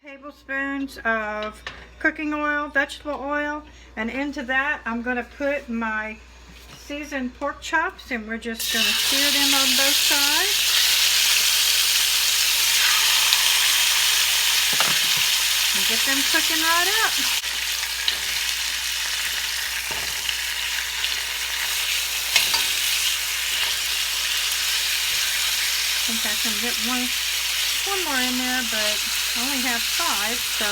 Tablespoons of cooking oil, vegetable oil, and into that I'm going to put my seasoned pork chops, and we're just going to sear them on both sides. And get them cooking right up. I think I can get one more in there, but I only have 5, so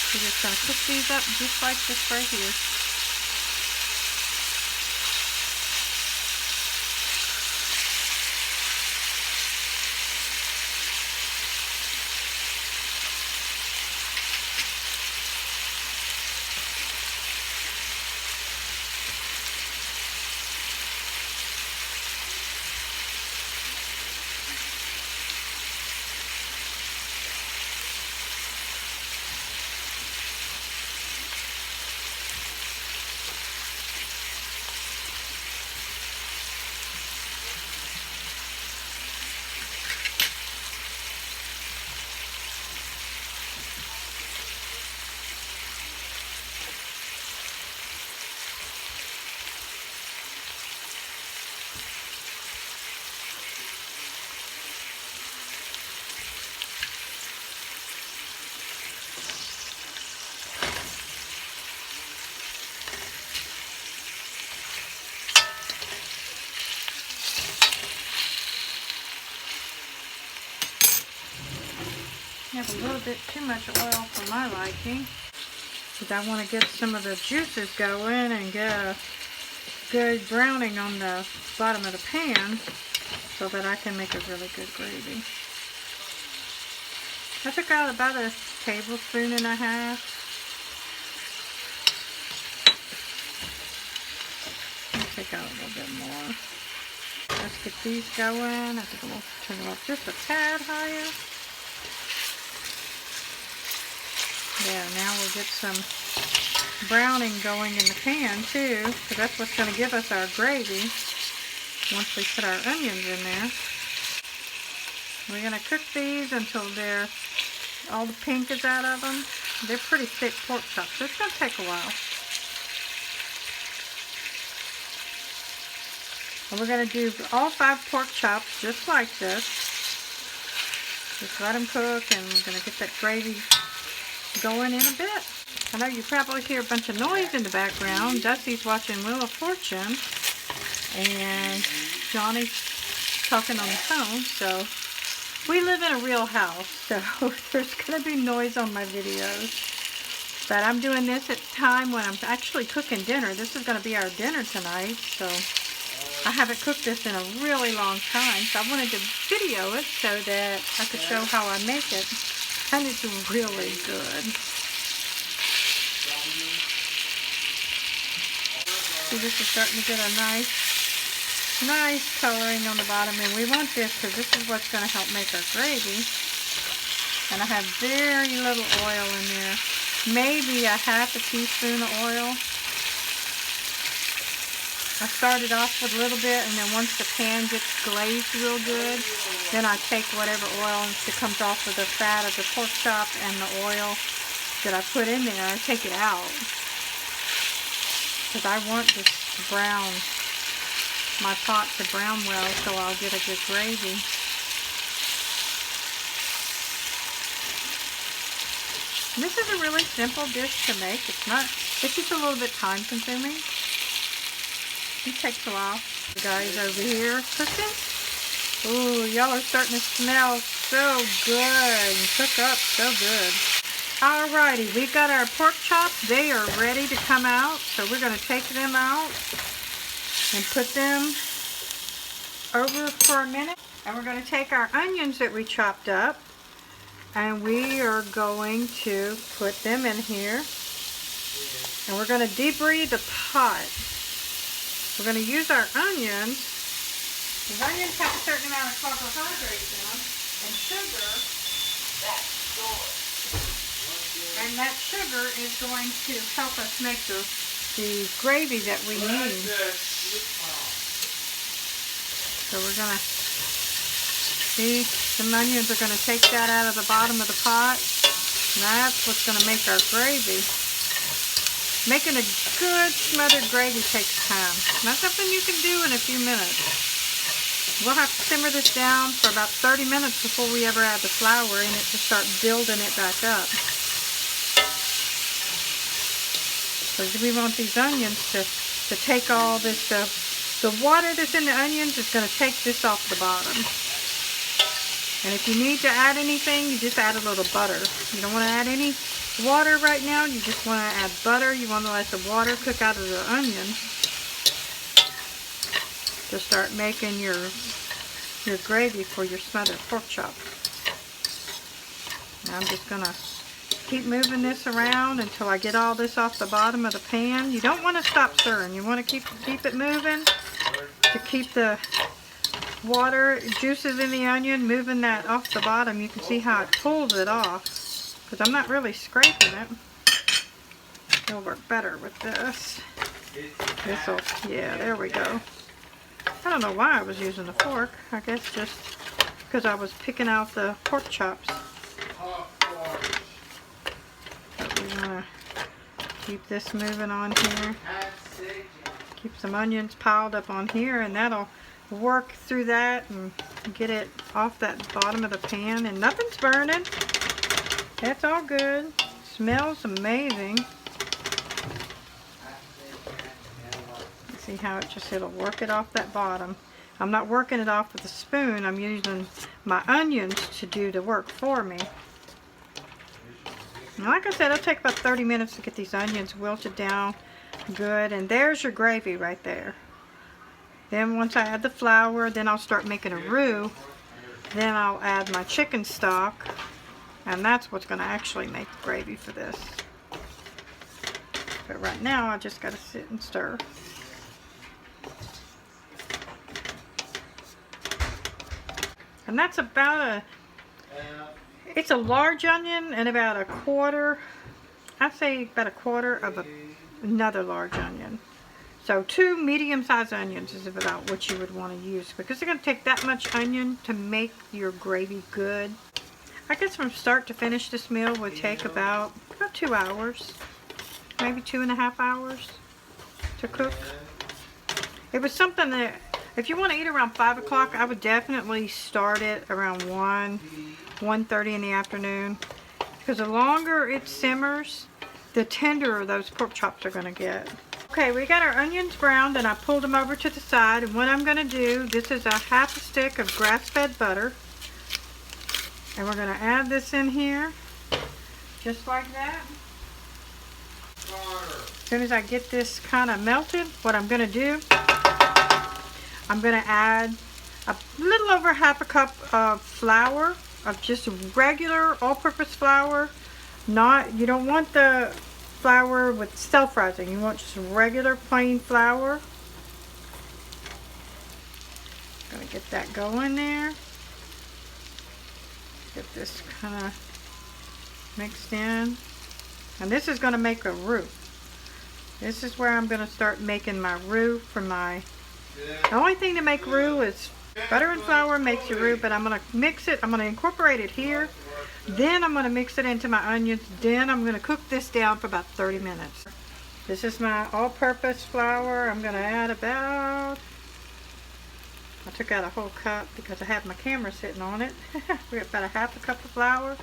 we're just going to cook these up just like this right here. I have a little bit too much oil for my liking, because I want to get some of the juices going and get a good browning on the bottom of the pan so that I can make a really good gravy. I took out about 1.5 tablespoons. I'll take out a little bit more. Let's get these going. I think we'll turn them up just a tad higher. Yeah, now we'll get some browning going in the pan too, because that's what's going to give us our gravy once we put our onions in there. We're going to cook these until all the pink is out of them. They're pretty thick pork chops, so it's going to take a while. And we're going to do all 5 pork chops just like this. Just let them cook, and we're going to get that gravy going in a bit. I know you probably hear a bunch of noise in the background. Dusty's watching Wheel of Fortune, and Johnny's talking on the phone. So we live in a real house, so there's going to be noise on my videos. But I'm doing this at the time when I'm actually cooking dinner. This is going to be our dinner tonight, so I haven't cooked this in a really long time. So I wanted to video it so that I could show how I make it. And it's really good. See, this is starting to get a nice coloring on the bottom, and we want this because this is what's going to help make our gravy. And I have very little oil in there, maybe 1/2 teaspoon of oil. I started off with a little bit, and then once the pan gets glazed real good, then I take whatever oil that comes off of the fat of the pork chop and the oil that I put in there, I take it out. Because I want this to brown, my pot to brown well, so I'll get a good gravy. And this is a really simple dish to make. It's just a little bit time consuming. It takes a while. The guys over here cooking. Ooh, y'all are starting to smell so good. Cook up so good. Alrighty, we've got our pork chops. They are ready to come out. So we're going to take them out and put them over for a minute. And we're going to take our onions that we chopped up, and we are going to put them in here. And we're going to debreed the pot. We're going to use our onions. These onions have a certain amount of carbohydrates in them and sugar. And that sugar is going to help us make the gravy that we need. So we're going to see, some onions are going to take that out of the bottom of the pot. And that's what's going to make our gravy. Making a good smothered gravy takes time. Not something you can do in a few minutes. We'll have to simmer this down for about 30 minutes before we ever add the flour in it to start building it back up. Because we want these onions to take all this, the water that's in the onions is going to take this off the bottom. And if you need to add anything, you just add a little butter. You don't want to add any water right now. You just want to add butter. You want to let the water cook out of the onion to start making your gravy for your smothered pork chop. Now I'm just going to keep moving this around until I get all this off the bottom of the pan. You don't want to stop stirring. You want to keep it moving to keep the water juices in the onion moving that off the bottom. You can see how it pulls it off because I'm not really scraping it. It'll work better with this. Yeah, there we go. I don't know why I was using the fork. I guess just because I was picking out the pork chops. But we want to keep this moving on here. Keep some onions piled up on here, and that'll work through that and get it off that bottom of the pan. And nothing's burning. That's all good. Smells amazing. See how it'll work it off that bottom. I'm not working it off with a spoon. I'm using my onions to do the work for me. And like I said, it'll take about 30 minutes to get these onions wilted down good. And there's your gravy right there. Then once I add the flour, then I'll start making a roux. Then I'll add my chicken stock. And that's what's going to actually make the gravy for this. But right now, I just got to sit and stir. And that's about it's a large onion and about a quarter, I'd say about a quarter of another large onion. So 2 medium-sized onions is about what you would want to use because they're going to take that much onion to make your gravy good. I guess from start to finish this meal would take about 2 hours, maybe 2.5 hours to cook. It was something that if you want to eat around 5 o'clock, I would definitely start it around 1:30 in the afternoon. Because the longer it simmers, the tenderer those pork chops are going to get. Okay, we got our onions browned and I pulled them over to the side. And what I'm going to do, this is a half a stick of grass-fed butter. And we're going to add this in here, just like that. As soon as I get this kind of melted, what I'm going to do, I'm going to add a little over half a cup of flour, of just regular all-purpose flour. You don't want the flour with self-rising. You want just regular plain flour. Going to get that going there. Get this kind of mixed in. And this is going to make a roux. This is where I'm going to start making my roux for my... The only thing to make roux is butter and flour makes your roux, but I'm going to mix it. I'm going to incorporate it here. Then I'm going to mix it into my onions. Then I'm going to cook this down for about 30 minutes. This is my all-purpose flour. I'm going to add about... I took out a whole cup because I have my camera sitting on it. We got about a half a cup of flour.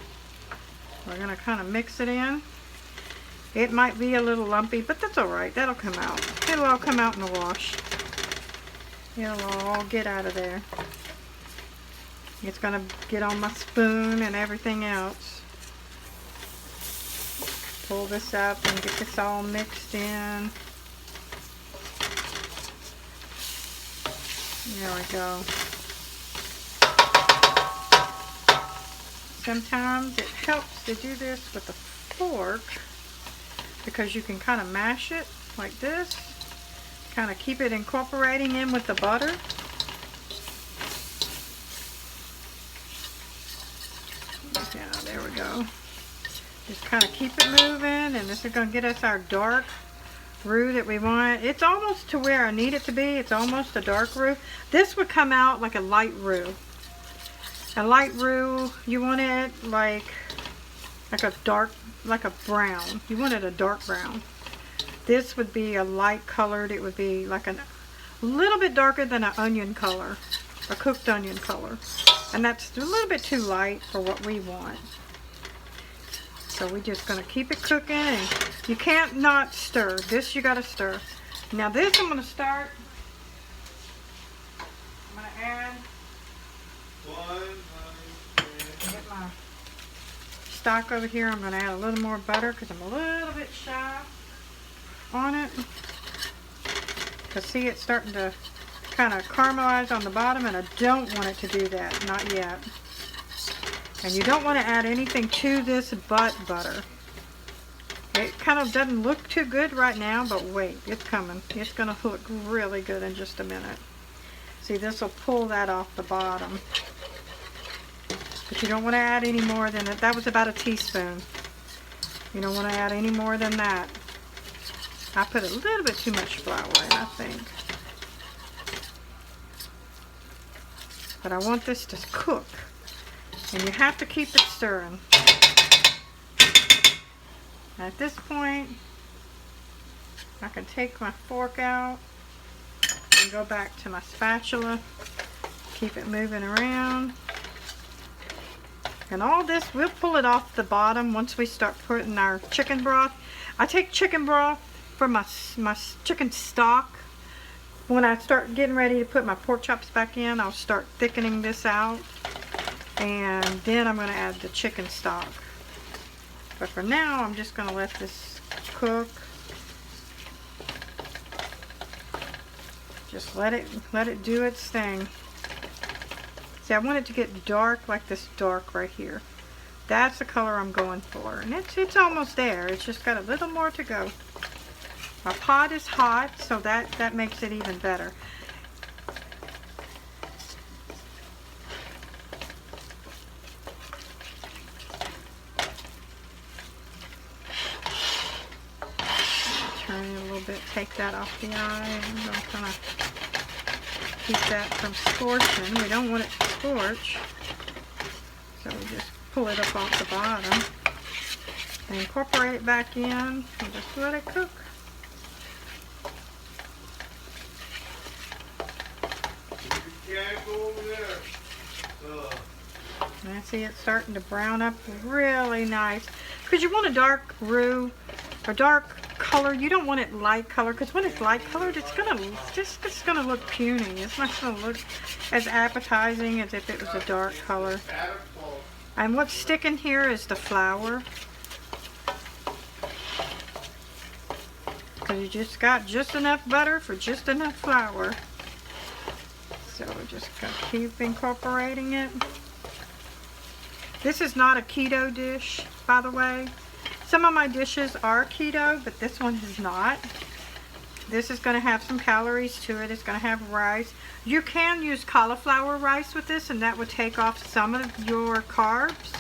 We're going to kind of mix it in. It might be a little lumpy, but that's alright. That'll come out. It'll all come out in the wash. It'll all get out of there. It's going to get on my spoon and everything else. Pull this up and get this all mixed in. There we go. Sometimes it helps to do this with a fork because you can kind of mash it like this. Kind of keep it incorporating in with the butter. Yeah, there we go. Just kind of keep it moving, and this is going to get us our dark roux that we want. It's almost to where I need it to be. It's almost a dark roux. This would come out like a light roux. A light roux, you want it like like a dark, like a brown. You want it a dark brown. This would be a light colored. It would be like a little bit darker than an onion color, a cooked onion color. And that's a little bit too light for what we want. So we're just going to keep it cooking, and you can't not stir. This you got to stir. Now this I'm going to start. I'm going to add. Get my stock over here. I'm going to add a little more butter because I'm a little bit shy on it. Because see, it's starting to kind of caramelize on the bottom, and I don't want it to do that. Not yet. And you don't want to add anything to this but butter. It kind of doesn't look too good right now, but wait, it's coming. It's going to look really good in just a minute. See, this will pull that off the bottom. But you don't want to add any more than that. That was about a teaspoon. You don't want to add any more than that. I put a little bit too much flour in, I think. But I want this to cook. And you have to keep it stirring. At this point, I can take my fork out and go back to my spatula. Keep it moving around. And all this, we'll pull it off the bottom once we start putting our chicken broth. I take chicken broth for my chicken stock. When I start getting ready to put my pork chops back in, I'll start thickening this out. And then I'm going to add the chicken stock. But for now, I'm just going to let this cook. Just let it do its thing. See, I want it to get dark, like this dark right here. That's the color I'm going for. And it's almost there. It's just got a little more to go. My pot is hot, so that makes it even better. Turn it a little bit, take that off the eye. I'm going to kind of keep that from scorching. We don't want it to scorch. So we just pull it up off the bottom. And incorporate it back in and just let it cook. And I see it starting to brown up really nice. Because you want a dark roux, or dark color. You don't want it light color, because when it's light colored, it's gonna look puny. It's not gonna look as appetizing as if it was a dark color. And what's sticking here is the flour. Because you just got just enough butter for just enough flour. So we're just going to keep incorporating it. This is not a keto dish, by the way. Some of my dishes are keto, but this one is not. This is going to have some calories to it. It's going to have rice. You can use cauliflower rice with this, and that would take off some of your carbs.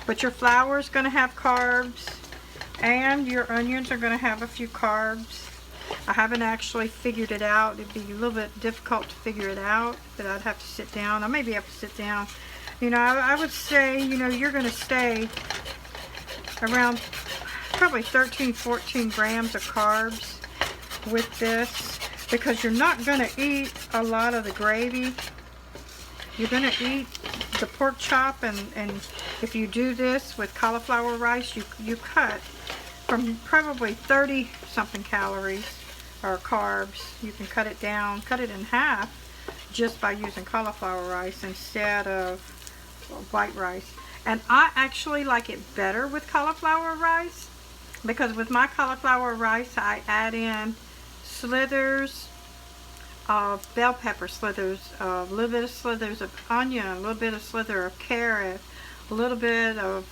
But your flour is going to have carbs, and your onions are going to have a few carbs. I haven't actually figured it out. It'd be a little bit difficult to figure it out, but I'd have to sit down. I maybe have to sit down. You know, I would say, you know, you're going to stay around probably 13, 14 grams of carbs with this, because you're not going to eat a lot of the gravy. You're going to eat the pork chop, and if you do this with cauliflower rice, you cut from probably 30 something calories or carbs. You can cut it down, cut it in half just by using cauliflower rice instead of white rice. And I actually like it better with cauliflower rice, because with my cauliflower rice I add in slithers of bell pepper, slithers, a little bit of slithers of onion, a little bit of slither of carrot, a little bit of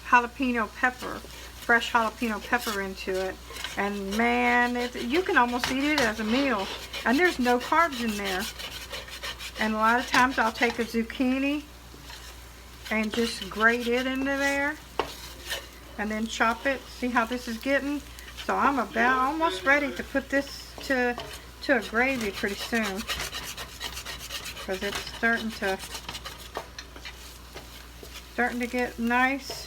jalapeno pepper, fresh jalapeno pepper into it. And man, you can almost eat it as a meal. And there's no carbs in there. And a lot of times I'll take a zucchini and just grate it into there and then chop it. See how this is getting? So I'm about almost ready to put this to a gravy pretty soon, because it's starting to get nice.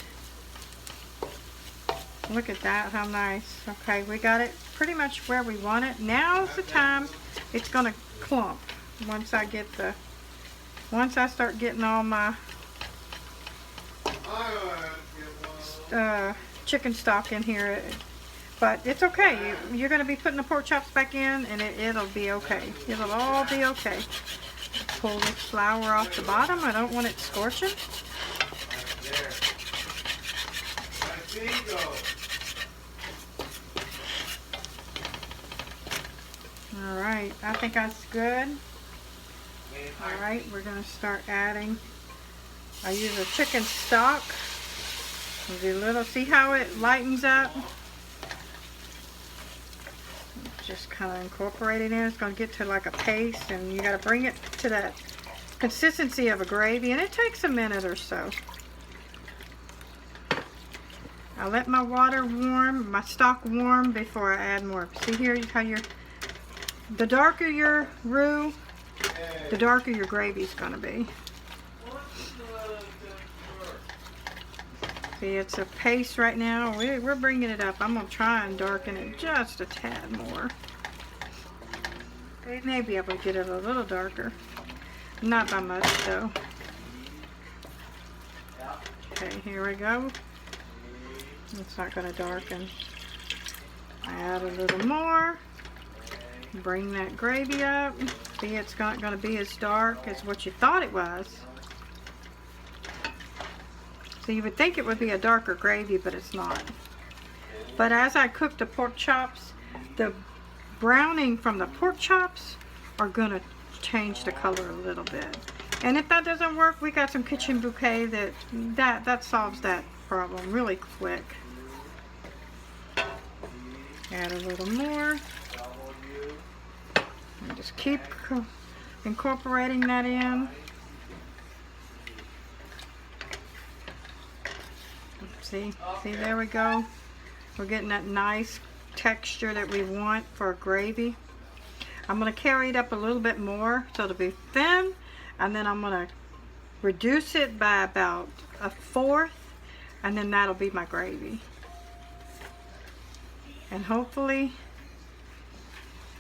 Look at that, how nice. Okay, we got it pretty much where we want it. Now's the time it's gonna clump. Once I start getting all my chicken stock in here. But it's okay. You're gonna be putting the pork chops back in, and it'll be okay. It'll all be okay. Pull this flour off the bottom. I don't want it scorching. Alright, I think that's good. Alright, we're going to start adding. I use a chicken stock. Do a little, see how it lightens up? Just kind of incorporate it in. It's going to get to like a paste, and you got to bring it to that consistency of a gravy, and it takes a minute or so. I let my water warm, my stock warm before I add more. See here how the darker your roux, the darker your gravy's gonna be. See, it's a paste right now. We're bringing it up. I'm gonna try and darken it just a tad more. I may be able to get it a little darker. Not by much though. Okay, here we go. It's not going to darken. I add a little more. Bring that gravy up. See, it's not going to be as dark as what you thought it was. So you would think it would be a darker gravy, but it's not. But as I cook the pork chops, the browning from the pork chops are going to change the color a little bit. And if that doesn't work, we got some kitchen bouquet that solves that problem really quick. Add a little more. And just keep incorporating that in. See, there we go. We're getting that nice texture that we want for gravy. I'm going to carry it up a little bit more so it'll be thin, and then I'm going to reduce it by about 1/4, and then that'll be my gravy. And hopefully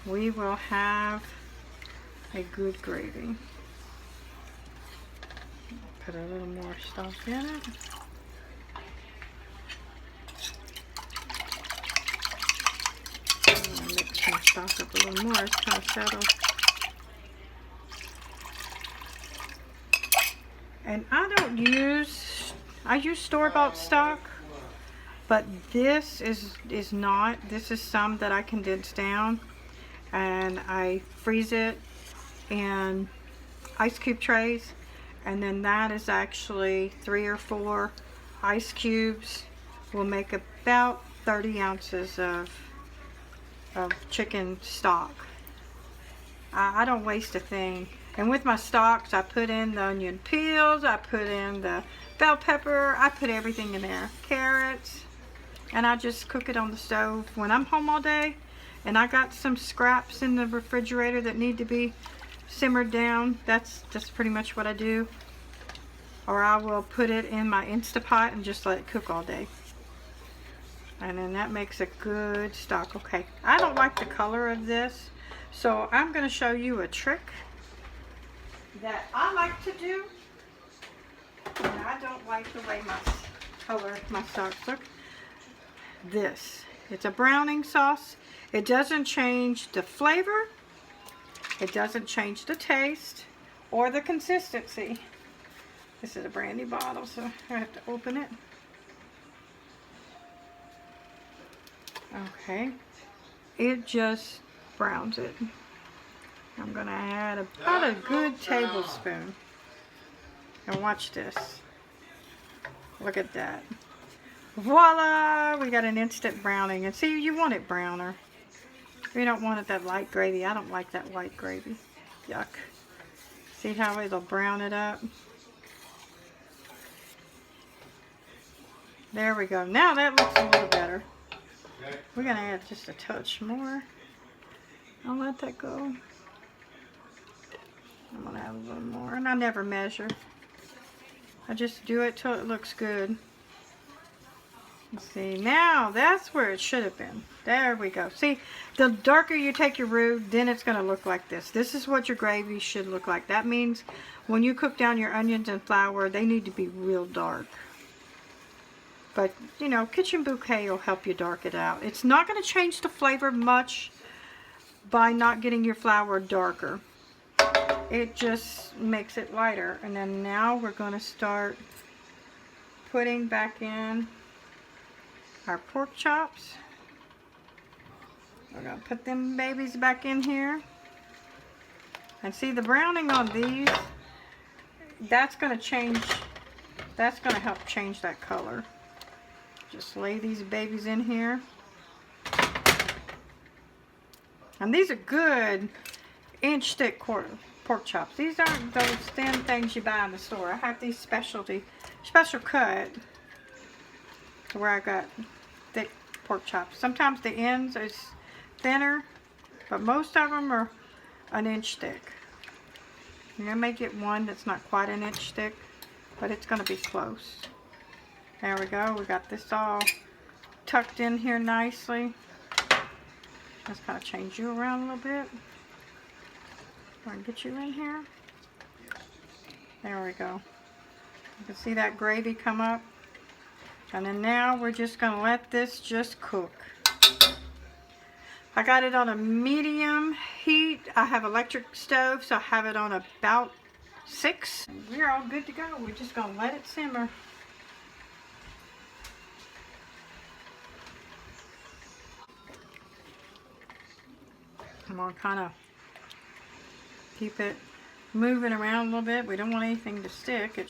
we will have a good gravy. Put a little more stuff in it. Mix my stock up a little more. It's kind of settled. And I use store-bought stock, but this is not. This is some that I condense down, and I freeze it in ice cube trays, and then that is actually 3 or 4 ice cubes will make about 30 ounces of chicken stock. I don't waste a thing. And with my stocks, I put in the onion peels, I put in the bell pepper, I put everything in there, carrots, and I just cook it on the stove. When I'm home all day and I got some scraps in the refrigerator that need to be simmered down, that's pretty much what I do. Or I will put it in my Instapot and just let it cook all day. And then that makes a good stock. Okay, I don't like the color of this, so I'm going to show you a trick that I like to do. And I don't like the way my stocks look. This, it's a browning sauce. It doesn't change the flavor. It doesn't change the taste or the consistency. This is a brandy bottle, so I have to open it. Okay, it just browns it. I'm gonna add about a good tablespoon. And watch this. Look at that. Voila! We got an instant browning. And see, you want it browner. You don't want it that light gravy. I don't like that white gravy. Yuck. See how it'll brown it up? There we go. Now that looks a little better. We're going to add just a touch more. I'll let that go. I'm going to add a little more. And I never measure. I just do it till it looks good. See, now that's where it should have been. There we go. See, the darker you take your roux, then it's going to look like this. This is what your gravy should look like. That means when you cook down your onions and flour, they need to be real dark. But, you know, Kitchen Bouquet will help you dark it out. It's not going to change the flavor much by not getting your flour darker. It just makes it lighter. And then now we're going to start putting back in our pork chops. We're going to put them babies back in here. And see, the browning on these, that's going to change, that's going to help change that color. Just lay these babies in here. And these are good inch thick pork chops. These aren't those thin things you buy in the store. I have these special cut to where I got thick pork chops. Sometimes the ends is thinner, but most of them are an inch thick. You may get one that's not quite an inch thick, but it's going to be close. There we go. We got this all tucked in here nicely. Let's kind of change you around a little bit. Try and get you in here. There we go. You can see that gravy come up. And then now we're just going to let this just cook. I got it on a medium heat. I have electric stove, so I have it on about 6. We're all good to go. We're just going to let it simmer. I'm going to kind of keep it moving around a little bit. We don't want anything to stick.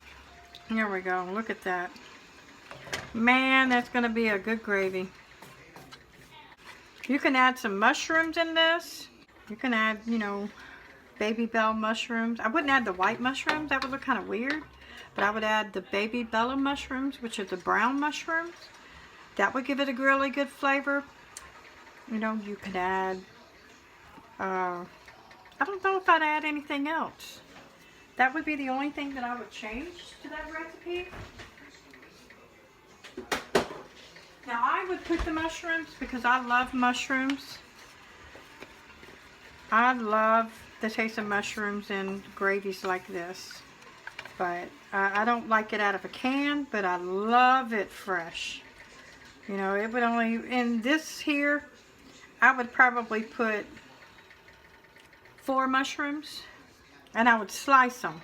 Here we go. Look at that. Man, that's going to be a good gravy. You can add some mushrooms in this. You can add, you know, baby bell mushrooms. I wouldn't add the white mushrooms. That would look kind of weird. But I would add the baby bella mushrooms, which are the brown mushrooms. That would give it a really good flavor. You know, you could add, I don't know if I'd add anything else. That would be the only thing that I would change to that recipe. Now I would put the mushrooms because I love mushrooms. I love the taste of mushrooms in gravies like this. But I don't like it out of a can, but I love it fresh. You know, it would only, in this here, I would probably put 4 mushrooms, and I would slice them.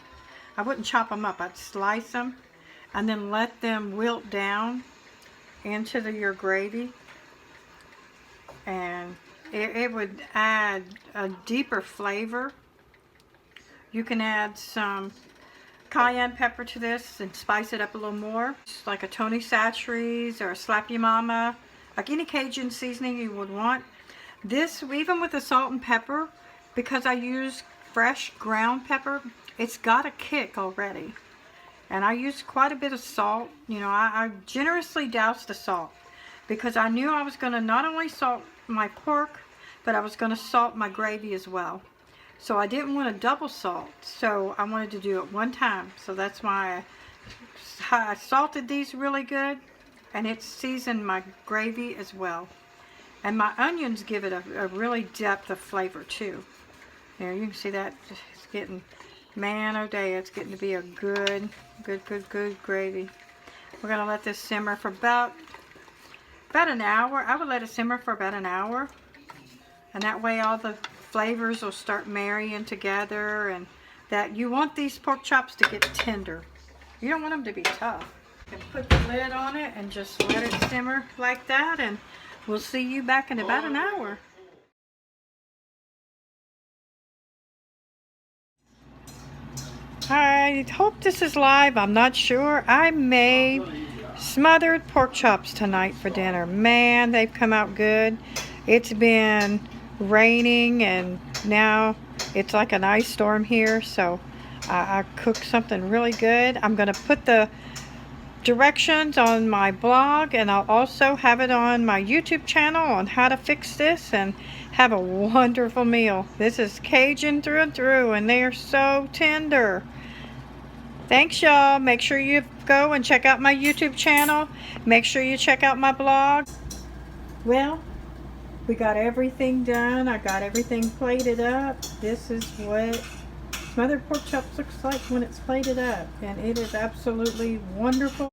I wouldn't chop them up. I'd slice them and then let them wilt down into your gravy, and it would add a deeper flavor. You can add some cayenne pepper to this and spice it up a little more, just like a Tony Chachere's or a Slap Ya Mama, like any Cajun seasoning you would want. This, even with the salt and pepper, because I use fresh ground pepper, it's got a kick already. And I used quite a bit of salt. You know, I generously doused the salt because I knew I was going to not only salt my pork, but I was going to salt my gravy as well. So I didn't want to double salt. So I wanted to do it one time. So that's why I salted these really good, and it seasoned my gravy as well. And my onions give it a really depth of flavor too. There, you can see that it's getting, man oh day, it's getting to be a good gravy. We're going to let this simmer for about an hour. I would let it simmer for about an hour. And that way all the flavors will start marrying together. And that you want these pork chops to get tender. You don't want them to be tough. You can put the lid on it and just let it simmer like that. And we'll see you back in about an hour. I hope this is live. I'm not sure. I made smothered pork chops tonight for dinner. Man, they've come out good. It's been raining and now it's like an ice storm here, so I cooked something really good. I'm going to put the directions on my blog, and I'll also have it on my YouTube channel on how to fix this and have a wonderful meal. This is Cajun through and through, and they are so tender. Thanks, y'all. Make sure you go and check out my YouTube channel. Make sure you check out my blog. Well, we got everything done. I got everything plated up. This is what smothered pork chops looks like when it's plated up. And it is absolutely wonderful.